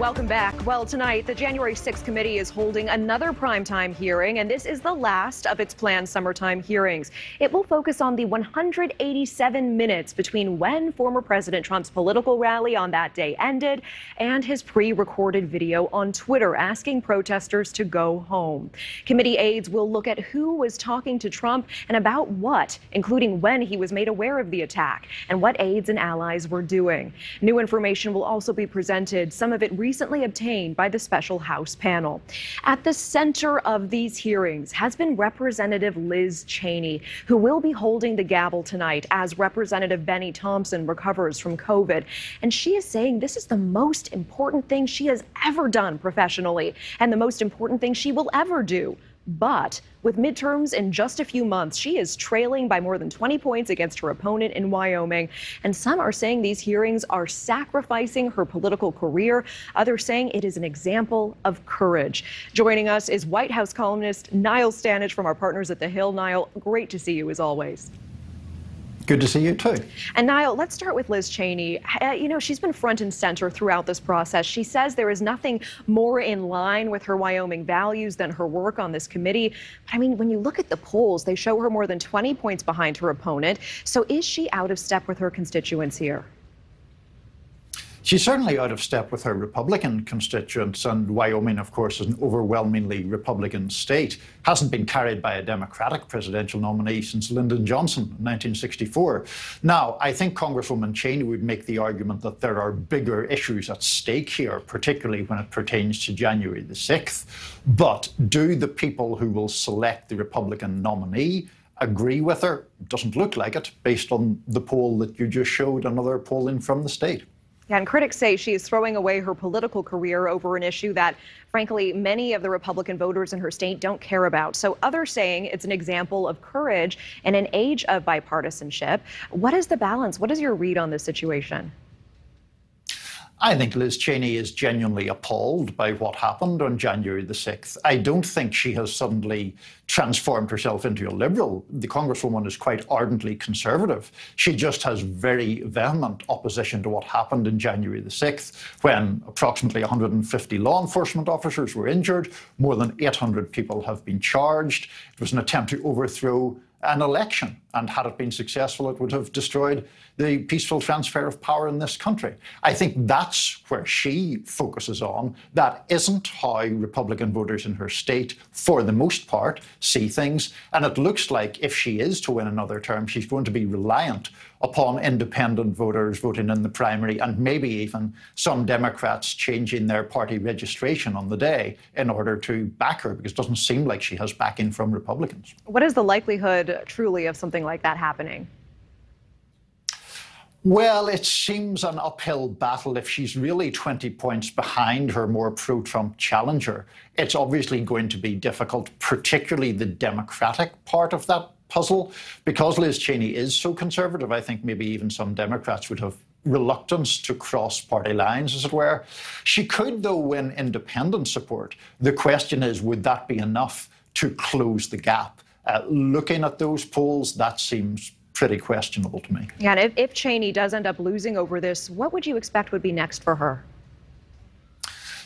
welcome back. Well, tonight, the January 6th committee is holding another primetime hearing, and this is the last of its planned summertime hearings. It will focus on the 187 minutes between when former President Trump's political rally on that day ended and his pre-recorded video on Twitter asking protesters to go home. Committee aides will look at who was talking to Trump and about what, including when he was made aware of the attack and what aides and allies were doing. New information will also be presented, some of it recently obtained by the special House panel. At the center of these hearings has been Representative Liz Cheney, who will be holding the gavel tonight as Representative Benny Thompson recovers from COVID. And she is saying this is the most important thing she has ever done professionally and the most important thing she will ever do. But with midterms in just a few months, she is trailing by more than 20 points against her opponent in Wyoming. And some are saying these hearings are sacrificing her political career. Others saying it is an example of courage. Joining us is White House columnist Nichole Berlie from our partners at The Hill. Nichole, great to see you as always. Good to see you too. And Nichole, let's start with Liz Cheney. She's been front and center throughout this process. She says there is nothing more in line with her Wyoming values than her work on this committee. But I mean, when you look at the polls, they show her more than 20 points behind her opponent. So is she out of step with her constituents here? She's certainly out of step with her Republican constituents, and Wyoming, of course, is an overwhelmingly Republican state. Hasn't been carried by a Democratic presidential nominee since Lyndon Johnson in 1964. Now, I think Congresswoman Cheney would make the argument that there are bigger issues at stake here, particularly when it pertains to January the 6th. But do the people who will select the Republican nominee agree with her? It doesn't look like it, based on the poll that you just showed and other polling from the state. Yeah, and critics say she is throwing away her political career over an issue that, frankly, many of the Republican voters in her state don't care about. So others saying it's an example of courage in an age of bipartisanship. What is the balance? What is your read on this situation? I think Liz Cheney is genuinely appalled by what happened on January the 6th. I don't think she has suddenly transformed herself into a liberal. The Congresswoman is quite ardently conservative. She just has very vehement opposition to what happened in January the 6th, when approximately 150 law enforcement officers were injured, more than 800 people have been charged. It was an attempt to overthrow an election, and had it been successful, it would have destroyed the peaceful transfer of power in this country. I think that's where she focuses on. That isn't how Republican voters in her state, for the most part, see things. And it looks like if she is to win another term, she's going to be reliant upon independent voters voting in the primary, and maybe even some Democrats changing their party registration on the day in order to back her, because it doesn't seem like she has backing from Republicans. What is the likelihood, truly, of something like that happening? Well, it seems an uphill battle. If she's really 20 points behind her more pro-Trump challenger, it's obviously going to be difficult, particularly the Democratic part of that puzzle. Because Liz Cheney is so conservative, I think maybe even some Democrats would have reluctance to cross party lines, as it were. She could, though, win independent support. The question is, would that be enough to close the gap? Looking at those polls, that seems pretty questionable to me. Yeah, and if Cheney does end up losing over this, what would you expect would be next for her?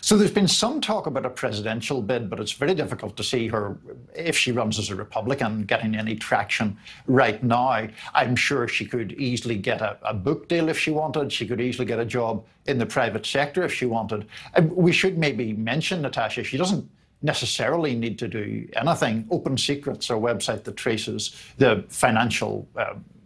So there's been some talk about a presidential bid, but it's very difficult to see her, if she runs as a Republican, getting any traction right now. I'm sure she could easily get a book deal if she wanted. She could easily get a job in the private sector if she wanted. We should maybe mention, Natasha, she doesn't necessarily need to do anything. Open Secrets, our website that traces the financial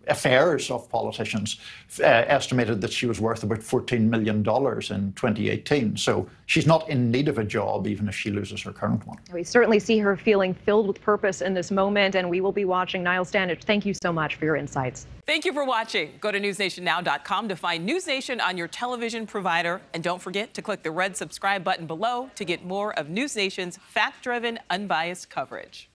affairs of politicians, estimated that she was worth about $14 million in 2018. So she's not in need of a job, even if she loses her current one. We certainly see her feeling filled with purpose in this moment, and we will be watching. Nichole Berlie, thank you so much for your insights. Thank you for watching. Go to newsnationnow.com to find NewsNation on your television provider. And don't forget to click the red subscribe button below to get more of NewsNation's fact-driven, unbiased coverage.